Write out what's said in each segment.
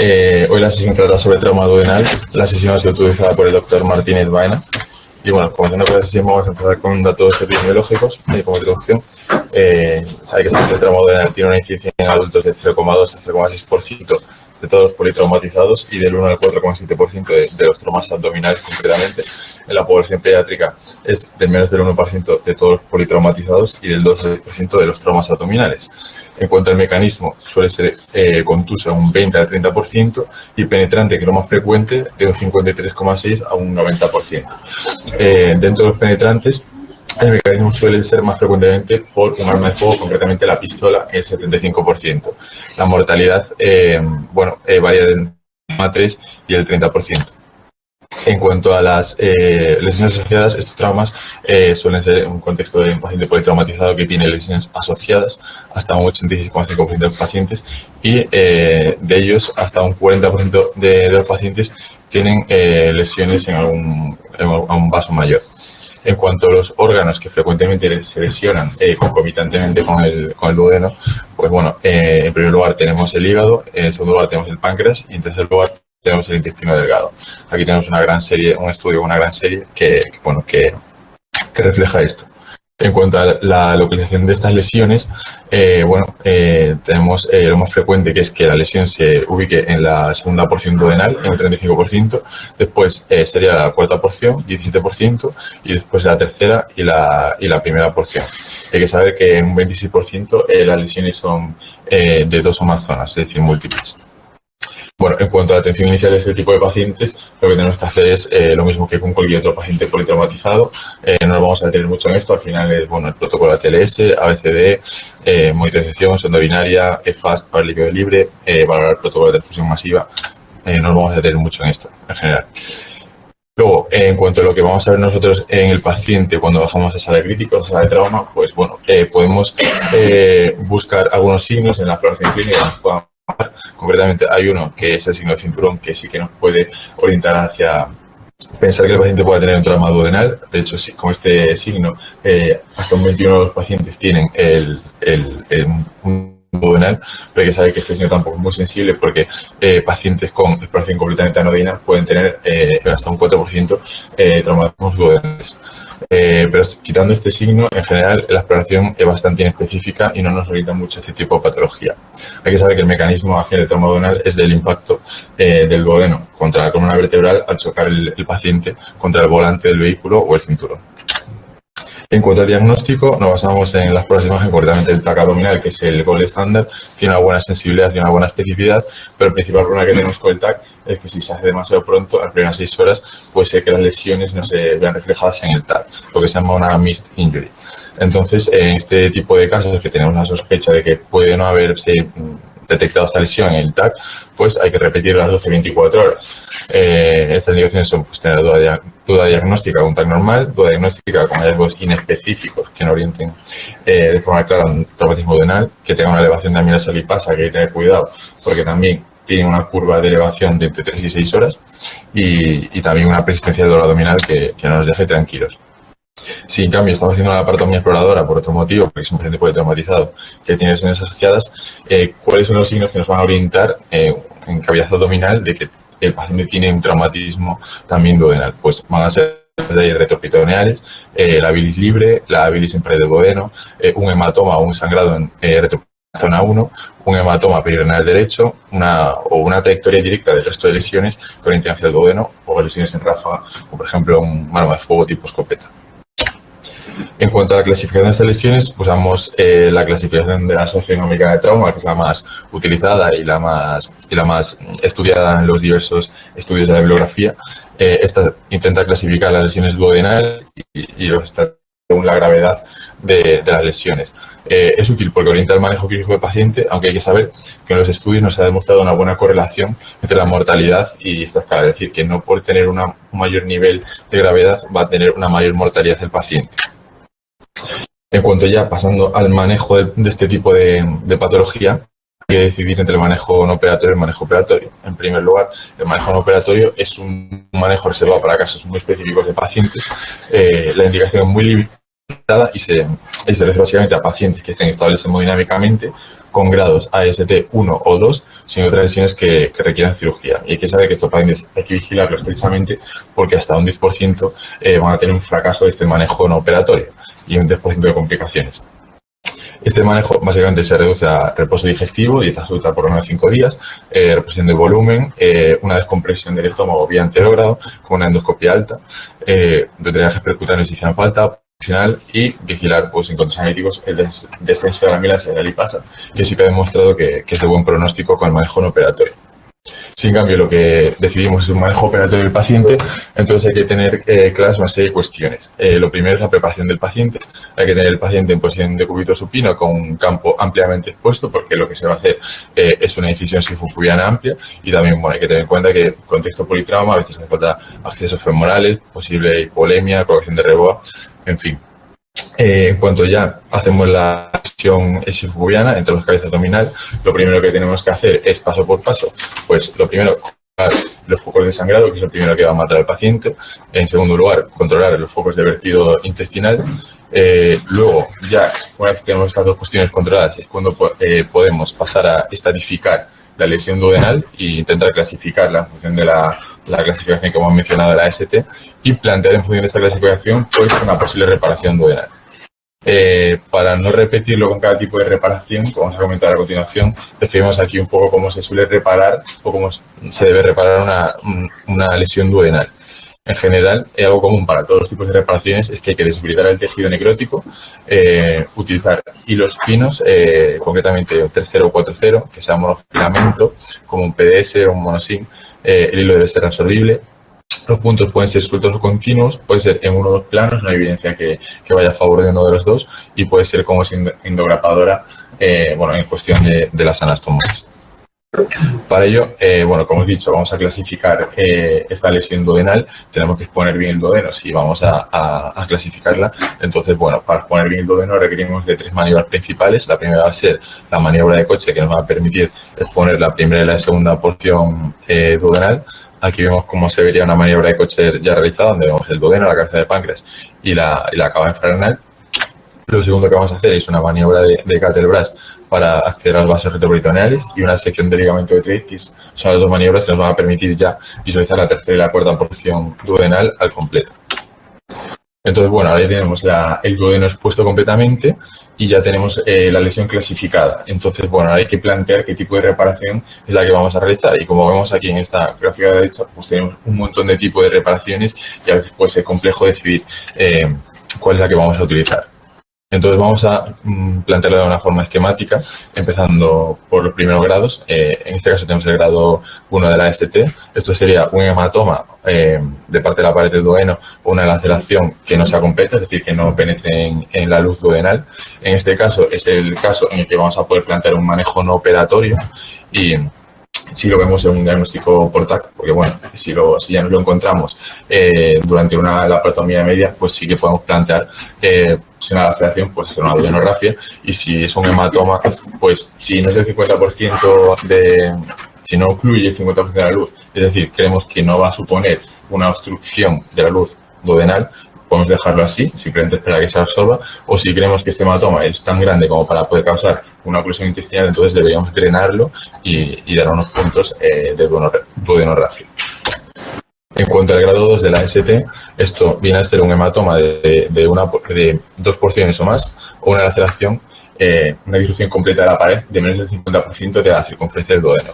Hoy la sesión trata sobre trauma duodenal. La sesión ha sido utilizada por el doctor Martínez Baena. Y bueno, comenzando con la sesión, vamos a empezar con datos epidemiológicos como introducción. Sabe que el trauma duodenal tiene una incidencia en adultos de 0,2 a 0,6% de todos los politraumatizados y del 1 al 4,7% de los traumas abdominales concretamente. En la población pediátrica es de menos del 1% de todos los politraumatizados y del 2 al 6% de los traumas abdominales. En cuanto al mecanismo, suele ser contuso un 20 al 30% y penetrante, que es lo más frecuente, de un 53,6 a un 90%. Dentro de los penetrantes, el mecanismo suele ser más frecuentemente por un arma de fuego, concretamente la pistola, el 75%. La mortalidad, varía del 1,3 y el 30%. En cuanto a las lesiones asociadas, estos traumas suelen ser en un contexto de un paciente politraumatizado que tiene lesiones asociadas hasta un 86,5% de los pacientes y de ellos hasta un 40% de los pacientes tienen lesiones a un vaso mayor. En cuanto a los órganos que frecuentemente se lesionan concomitantemente con el duodeno, pues bueno, en primer lugar tenemos el hígado, en segundo lugar tenemos el páncreas y en tercer lugar tenemos el intestino delgado. Aquí tenemos una gran serie, un estudio, una gran serie que refleja esto. En cuanto a la localización de estas lesiones, tenemos lo más frecuente, que es que la lesión se ubique en la segunda porción duodenal, en un 35%, después sería la cuarta porción, 17%, y después la tercera y la primera porción. Hay que saber que en un 26% las lesiones son de dos o más zonas, es decir, múltiples. Bueno, en cuanto a la atención inicial de este tipo de pacientes, lo que tenemos que hacer es lo mismo que con cualquier otro paciente politraumatizado. No nos vamos a detener mucho en esto. Al final es el protocolo ATLS, ABCD, monitorización, sonda binaria, EFAST para el líquido libre, valorar el protocolo de transfusión masiva. No nos vamos a detener mucho en esto, en general. Luego, en cuanto a lo que vamos a ver nosotros en el paciente cuando bajamos a sala crítica o sala de trauma, pues podemos buscar algunos signos en la exploración clínica. Concretamente hay uno que es el signo de cinturón, que sí que nos puede orientar hacia pensar que el paciente pueda tener un trauma duodenal. De hecho, sí, con este signo, hasta un 21 de los pacientes tienen un duodenal, pero hay que saber que este signo tampoco es muy sensible porque pacientes con exploración completamente anodina pueden tener hasta un 4% traumatismos duodenales. Pero quitando este signo, en general la exploración es bastante inespecífica y no nos orienta mucho a este tipo de patología. Hay que saber que el mecanismo acción del trauma duodenal es del impacto del duodeno contra la columna vertebral al chocar el paciente contra el volante del vehículo o el cinturón. En cuanto al diagnóstico, nos basamos en las pruebas de imagen, concretamente el TAC abdominal, que es el gold estándar, tiene una buena sensibilidad, tiene una buena especificidad, pero el principal problema que tenemos con el TAC es que si se hace demasiado pronto, a las primeras 6 horas, puede ser que las lesiones no se vean reflejadas en el TAC, lo que se llama una missed injury. Entonces, en este tipo de casos que tenemos la sospecha de que puede no haberse detectado esta lesión en el TAC, pues hay que repetir las 12-24 horas. Estas indicaciones son tener duda diagnóstica con un TAC normal, duda diagnóstica con hallazgos inespecíficos que no orienten de forma clara un traumatismo duodenal, que tenga una elevación de amilasa lipasa, que hay que tener cuidado porque también tiene una curva de elevación de entre 3 y 6 horas y también una persistencia de dolor abdominal que no nos deje tranquilos. Si en cambio estamos haciendo una laparotomía exploradora por otro motivo, porque es un paciente politraumatizado que tiene lesiones asociadas, ¿cuáles son los signos que nos van a orientar en cavidad abdominal de que el paciente tiene un traumatismo también duodenal? Pues van a ser retroperitoneales, la bilis libre, la bilis en pared del duodeno, un hematoma o un sangrado en zona 1, un hematoma perirenal derecho, una trayectoria directa del resto de lesiones que orienten hacia el duodeno o lesiones en ráfaga, o por ejemplo un arma de fuego tipo escopeta. En cuanto a la clasificación de estas lesiones, usamos la clasificación de la socioeconómica de trauma, que es la más utilizada y la más estudiada en los diversos estudios de la bibliografía. Esta intenta clasificar las lesiones duodenales y los estados según la gravedad de las lesiones. Es útil porque orienta el manejo clínico del paciente, aunque hay que saber que en los estudios no se ha demostrado una buena correlación entre la mortalidad y esta escala, es decir, que no por tener un mayor nivel de gravedad va a tener una mayor mortalidad el paciente. En cuanto ya pasando al manejo de este tipo de patología, hay que decidir entre el manejo no operatorio y el manejo operatorio. En primer lugar, el manejo no operatorio es un manejo reservado para casos muy específicos de pacientes. La indicación es muy limitada y se refiere básicamente a pacientes que estén estables hemodinámicamente, con grados AST 1 o 2, sin otras lesiones que requieran cirugía. Y hay que saber que estos pacientes hay que vigilarlo estrechamente porque hasta un 10% van a tener un fracaso de este manejo no operatorio y un 10% de complicaciones. Este manejo básicamente se reduce a reposo digestivo, dieta absoluta por lo menos 5 días, reposición de volumen, una descompresión del estómago vía anterógrado con una endoscopia alta, drenajes percutáneos si hicieran falta, y vigilar pues, en controles analíticos el descenso de la amilasa y la lipasa, que sí que ha demostrado que es de buen pronóstico con el manejo no operatorio. Si en cambio lo que decidimos es un manejo operatorio del paciente, entonces hay que tener claras una serie de cuestiones. Lo primero es la preparación del paciente. Hay que tener el paciente en posición de cúbito supino con un campo ampliamente expuesto, porque lo que se va a hacer es una incisión sifocubiana amplia, y también bueno, hay que tener en cuenta que en contexto politrauma a veces hace falta accesos femorales, posible hipolemia, corrección de reboa, en fin. En cuanto ya hacemos la acción sifocubiana, entramos cabeza abdominal, lo primero que tenemos que hacer es paso por paso, pues lo primero, los focos de sangrado, que es lo primero que va a matar al paciente. En segundo lugar, controlar los focos de vertido intestinal. Luego, ya una vez que tenemos estas dos cuestiones controladas, es cuando podemos pasar a estadificar la lesión duodenal e intentar clasificarla en función de la clasificación que hemos mencionado de la AST y plantear en función de esta clasificación pues una posible reparación duodenal. Para no repetirlo con cada tipo de reparación, como vamos a comentar a continuación, describimos aquí un poco cómo se suele reparar o cómo se debe reparar una lesión duodenal. En general, algo común para todos los tipos de reparaciones es que hay que deshibritar el tejido necrótico, utilizar hilos finos, concretamente 3-0 o 4-0, que sea monofilamento, como un PDS o un monosin. El hilo debe ser absorbible. Los puntos pueden ser sueltos o continuos, puede ser en uno o dos planos, no hay evidencia que vaya a favor de uno de los dos, y puede ser como endograpadora, en cuestión de las anastomosis. Para ello, como os he dicho, vamos a clasificar esta lesión duodenal. Tenemos que exponer bien el duodeno si vamos a clasificarla. Entonces, para exponer bien el duodeno requerimos de 3 maniobras principales. La primera va a ser la maniobra de coche, que nos va a permitir exponer la primera y la segunda porción duodenal. Aquí vemos cómo se vería una maniobra de coche ya realizada, donde vemos el duodeno, la cabeza de páncreas y la cava infrarenal. Lo segundo que vamos a hacer es una maniobra de Cattelbras para acceder a los vasos retroperitoneales y una sección de ligamento de Treitz, que son las dos maniobras que nos van a permitir ya visualizar la tercera y la cuarta porción duodenal al completo. Entonces, ahora ya tenemos el duodeno expuesto completamente y ya tenemos la lesión clasificada. Entonces, ahora hay que plantear qué tipo de reparación es la que vamos a realizar. Y como vemos aquí en esta gráfica de la derecha, pues tenemos un montón de tipos de reparaciones y a veces puede ser complejo decidir cuál es la que vamos a utilizar. Entonces vamos a plantearlo de una forma esquemática, empezando por los primeros grados. En este caso tenemos el grado 1 de la AST. Esto sería un hematoma de parte de la pared del duodeno o una laceración que no sea completa, es decir, que no penetre en la luz duodenal. En este caso es el caso en el que vamos a poder plantear un manejo no operatorio y si lo vemos en un diagnóstico por TAC, porque si ya nos lo encontramos durante una laparotomía media, pues sí que podemos plantear si una laceración, pues es una duodenorrafia, y si es un hematoma, pues si no es el 50% si no incluye el 50% de la luz, es decir, creemos que no va a suponer una obstrucción de la luz duodenal, podemos dejarlo así, simplemente esperar a que se absorba, o si creemos que este hematoma es tan grande como para poder causar una oclusión intestinal, entonces deberíamos drenarlo y dar unos puntos de duodenorrafia. En cuanto al grado 2 de la AST, esto viene a ser un hematoma de 2 porciones o más, o una laceración, una disrupción completa de la pared de menos del 50% de la circunferencia del duodeno.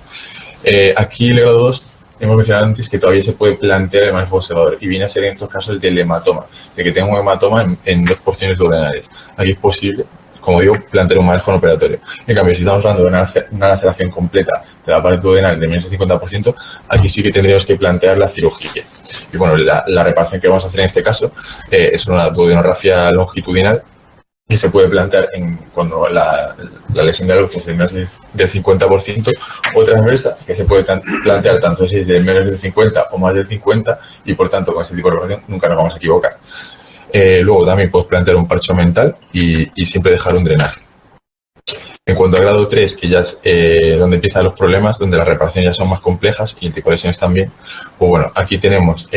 Aquí el grado 2 hemos mencionado antes que todavía se puede plantear el manejo conservador y viene a ser en estos casos el del hematoma, de que tenga un hematoma en 2 porciones duodenales. Aquí es posible, como digo, plantear un manejo no operatorio. En cambio, si estamos hablando de una laceración completa de la pared duodenal de menos del 50%, aquí sí que tendríamos que plantear la cirugía. Y la reparación que vamos a hacer en este caso es una duodenorrafia longitudinal que se puede plantear cuando la lesión de la luz es de menos del 50%, o transversa, que se puede plantear tanto si es de menos del 50 o más del 50, y por tanto con este tipo de reparación nunca nos vamos a equivocar. Luego también puedes plantear un parcho mental y siempre dejar un drenaje. En cuanto al grado 3, que ya es donde empiezan los problemas, donde las reparaciones ya son más complejas y el tipo de lesiones también, pues aquí tenemos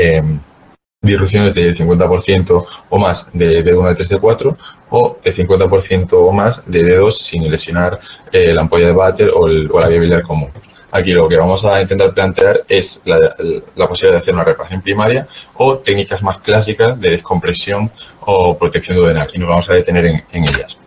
disrupciones del 50% o más de D1, D3, D4 o de 50% o más de D2 sin lesionar la ampolla de Vater o la vía biliar común. Aquí lo que vamos a intentar plantear es la posibilidad de hacer una reparación primaria o técnicas más clásicas de descompresión o protección duodenal, y nos vamos a detener en ellas.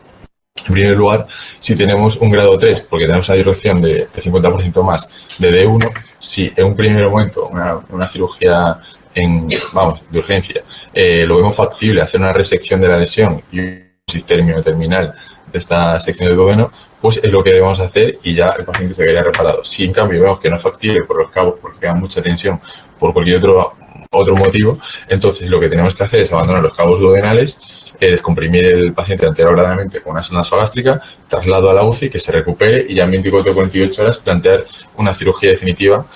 En primer lugar, si tenemos un grado 3, porque tenemos una disrupción de 50% más de D1, si en un primer momento una cirugía de urgencia, lo vemos factible hacer una resección de la lesión y un término terminal de esta sección del duodeno, pues es lo que debemos hacer y ya el paciente se quedaría reparado. Si en cambio vemos que no es factible por los cabos, porque queda mucha tensión, por cualquier otro motivo, entonces lo que tenemos que hacer es abandonar los cabos duodenales, descomprimir el paciente anterogradamente con una sonda nasogástrica, traslado a la UCI, que se recupere y ya en 24 o 48 horas plantear una cirugía definitiva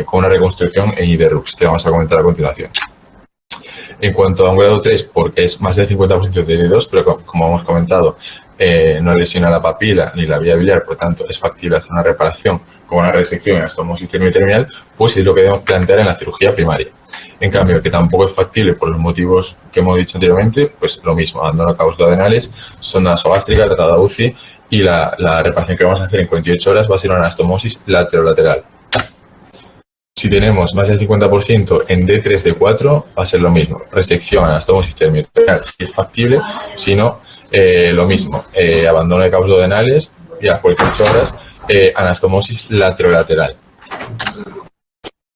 con una reconstrucción en IDRUX, que vamos a comentar a continuación. En cuanto a un grado 3, porque es más del 50% de D2, pero como hemos comentado, no lesiona la papila ni la vía biliar, por tanto es factible hacer una reparación con una resección en anastomosis terminal, pues es lo que debemos plantear en la cirugía primaria. En cambio, que tampoco es factible por los motivos que hemos dicho anteriormente, pues lo mismo, abandono cabos duodenales, sonda nasogástrica, tratado de UCI, y la reparación que vamos a hacer en 48 horas va a ser una anastomosis laterolateral. Si tenemos más del 50% en D3, D4, va a ser lo mismo, resección, anastomosis terminal, si es factible, si no, lo mismo, abandono de cabos duodenales y a las 48 horas, anastomosis laterolateral.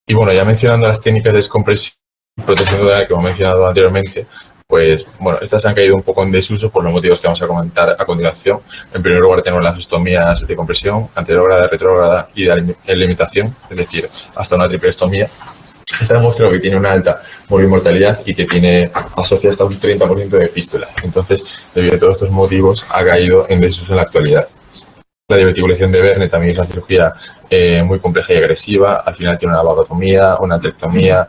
Y bueno, ya mencionando las técnicas de descompresión y protección duodenal que hemos mencionado anteriormente, pues bueno, estas han caído un poco en desuso por los motivos que vamos a comentar a continuación. En primer lugar tenemos las ostomías de compresión, anterógrada, retrógrada y de limitación, es decir, hasta una triple ostomía. Está demostrado que tiene una alta morbimortalidad y que tiene asocia hasta un 30% de fístula. Entonces, debido a todos estos motivos, ha caído en desuso en la actualidad. La diverticulación de Verne también es una cirugía muy compleja y agresiva. Al final tiene una vagotomía, una antrectomía,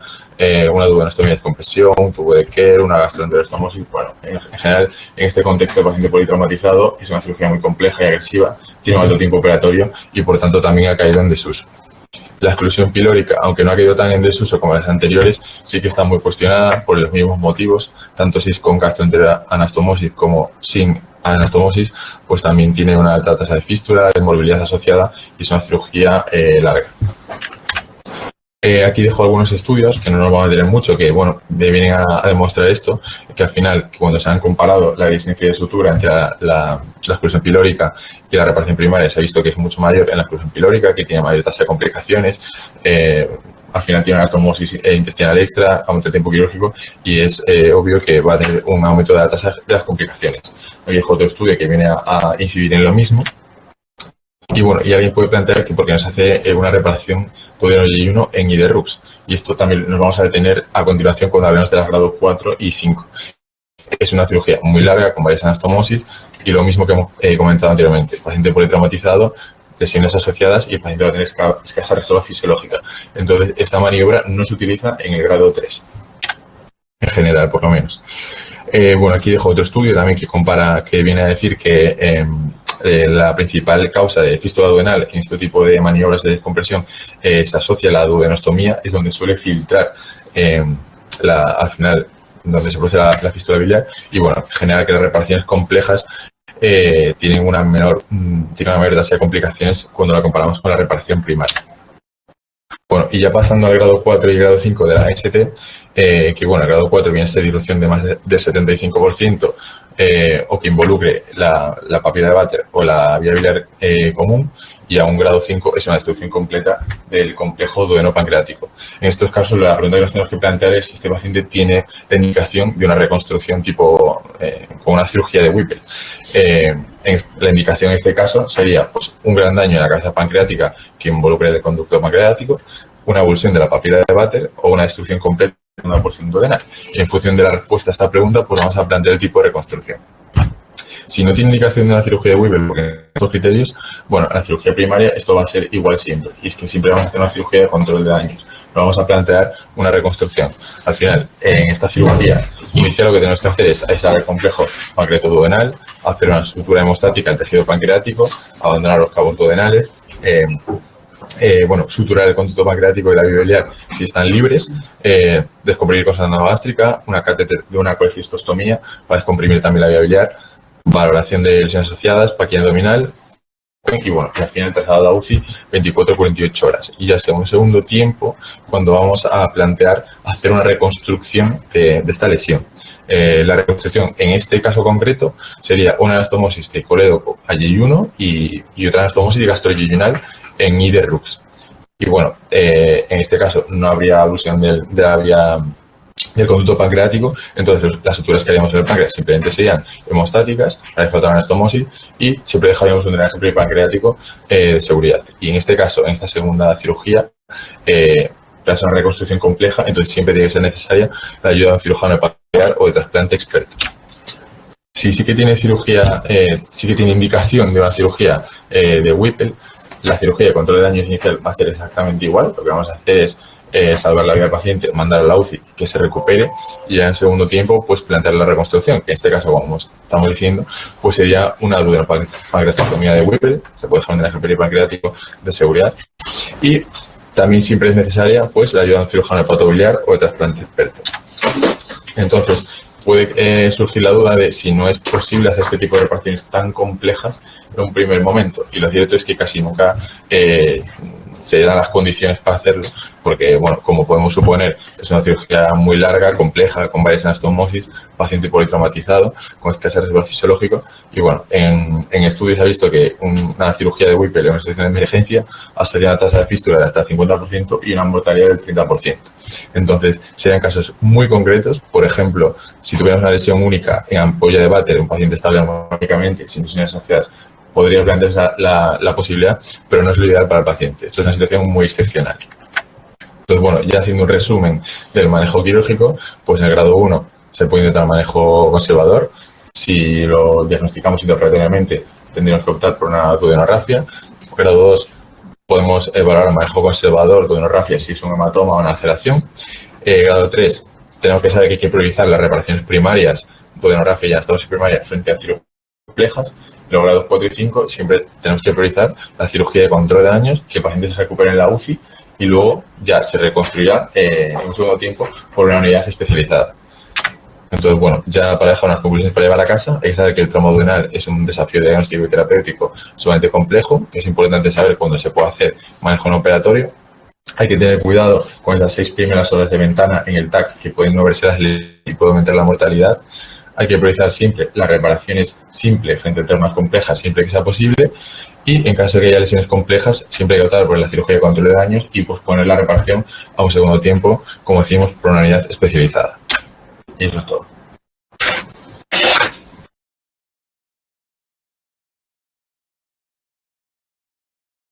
una duodenostomía de descompresión, un tubo de Kerr, una gastroenterostomosis. Bueno, en general, en este contexto, el paciente politraumatizado es una cirugía muy compleja y agresiva, tiene un alto tiempo operatorio y, por tanto, también ha caído en desuso. La exclusión pilórica, aunque no ha caído tan en desuso como las anteriores, sí que está muy cuestionada por los mismos motivos, tanto si es con gastroenteroanastomosis como sin anastomosis, pues también tiene una alta tasa de fístula, de morbilidad asociada y es una cirugía larga. Aquí dejo algunos estudios que no nos vamos a detener mucho, que bueno, vienen a demostrar esto, que al final, cuando se han comparado la distancia de sutura entre la exclusión pilórica y la reparación primaria, se ha visto que es mucho mayor en la exclusión pilórica, que tiene mayor tasa de complicaciones, al final tiene una anastomosis intestinal extra, aumento de tiempo quirúrgico y es obvio que va a tener un aumento de la tasa de las complicaciones. Aquí dejo otro estudio que viene a incidir en lo mismo. Y bueno, y alguien puede plantear que porque nos hace una reparación duodeno Y1 en IDRUX. Y esto también nos vamos a detener a continuación cuando hablemos de las grados 4 y 5. Es una cirugía muy larga con varias anastomosis y lo mismo que hemos comentado anteriormente. Paciente politraumatizado, lesiones asociadas y el paciente va a tener escasa reserva fisiológica. Entonces, esta maniobra no se utiliza en el grado 3, en general, por lo menos. Bueno, aquí dejo otro estudio también que compara, que viene a decir que la principal causa de fístula duodenal en este tipo de maniobras de descompresión se asocia a la duodenostomía, es donde suele filtrar al final, donde se produce la fístula biliar, y bueno, genera que las reparaciones complejas tienen una mayor tasa de complicaciones cuando la comparamos con la reparación primaria. Bueno, y ya pasando al grado 4 y el grado 5 de la AST, que bueno, el grado 4 viene a ser dilución de más del 75%, o que involucre la papila de Vater o la vía biliar común, y a un grado 5 es una destrucción completa del complejo duodeno-pancreático. En estos casos, la pregunta que nos tenemos que plantear es si este paciente tiene la indicación de una reconstrucción tipo con una cirugía de Whipple. La indicación en este caso sería pues, un gran daño en la cabeza pancreática que involucre el conducto pancreático, una avulsión de la papila de Vater o una destrucción completa de una porción duodenal. Y en función de la respuesta a esta pregunta, pues vamos a plantear el tipo de reconstrucción. Si no tiene indicación de una cirugía de Whipple, porque en estos criterios, bueno, en la cirugía primaria esto va a ser igual siempre. Y es que siempre vamos a hacer una cirugía de control de daños. Pero vamos a plantear una reconstrucción. Al final, en esta cirugía inicial lo que tenemos que hacer es aislar el complejo pancreato-duodenal, hacer una sutura hemostática al tejido pancreático, abandonar los cabos duodenales, suturar el conducto pancreático y la vía biliar si están libres, descomprimir con sonda gástrica, una catéter de una colecistostomía para descomprimir también la vía biliar, valoración de lesiones asociadas, paquilla abdominal y bueno, al final traslado a UCI 24-48 horas. Y ya sea un segundo tiempo cuando vamos a plantear hacer una reconstrucción de esta lesión. La reconstrucción en este caso concreto sería una anastomosis de colédoco a yeyuno y otra anastomosis gastroyeyunal en I de Rux. Y bueno, en este caso no habría ablución de la vía del conducto pancreático, entonces las suturas que haríamos en el páncreas simplemente serían hemostáticas, para falta una anastomosis, y siempre dejaríamos un drenaje peripancreático de seguridad. Y en este caso, en esta segunda cirugía, es una reconstrucción compleja, entonces siempre tiene que ser necesaria la ayuda de un cirujano hepatobiliar o de trasplante experto. Si sí que tiene cirugía, sí que tiene indicación de una cirugía de Whipple, la cirugía de control de daños inicial va a ser exactamente igual. Lo que vamos a hacer es salvar la vida del paciente, mandar a la UCI, que se recupere, y ya en segundo tiempo pues plantear la reconstrucción, que en este caso, como estamos diciendo, pues sería una duodenopancreatectomía de Whipple, se puede dejar un drenaje peripancreático de seguridad, y también siempre es necesaria pues la ayuda de un cirujano hepatobiliar o de trasplante experto. Entonces, puede surgir la duda de si no es posible hacer este tipo de reparaciones tan complejas en un primer momento. Y lo cierto es que casi nunca se dan las condiciones para hacerlo, porque, bueno, como podemos suponer, es una cirugía muy larga, compleja, con varias anastomosis, paciente politraumatizado, con escasez reserva fisiológico. Y bueno, en estudios se ha visto que una cirugía de Whipple en una situación de emergencia hasta una tasa de fístula de hasta el 50% y una mortalidad del 30%. Entonces, serían casos muy concretos. Por ejemplo, si tuviéramos una lesión única en ampolla de váter, un paciente estable hemodinámicamente, sin lesiones asociadas, podría plantearse la posibilidad, pero no es lo ideal para el paciente. Esto es una situación muy excepcional. Entonces, bueno, ya haciendo un resumen del manejo quirúrgico, pues en el grado 1 se puede intentar manejo conservador. Si lo diagnosticamos intraoperatoriamente, tendríamos que optar por una duodenografia. Grado 2, podemos evaluar manejo conservador, duodenografia, si es un hematoma o una laceración. Grado 3, tenemos que saber que hay que priorizar las reparaciones primarias, duodenografia y anastomosis primaria frente a cirugías complejas. Luego, grados 4 y 5, siempre tenemos que priorizar la cirugía de control de daños, que el paciente se recupere en la UCI y luego ya se reconstruirá en un segundo tiempo por una unidad especializada. Entonces, bueno, ya para dejar unas conclusiones para llevar a casa, hay que saber que el trauma duodenal es un desafío diagnóstico y terapéutico sumamente complejo, que es importante saber cuándo se puede hacer manejo no operatorio. Hay que tener cuidado con esas 6 primeras horas de ventana en el TAC, que pueden no verse las lesiones y puede aumentar la mortalidad. Hay que priorizar siempre las reparaciones simples frente a temas complejas siempre que sea posible, y en caso de que haya lesiones complejas siempre hay que optar por la cirugía de control de daños y posponer la reparación a un segundo tiempo, como decimos, por una unidad especializada. Y eso es todo.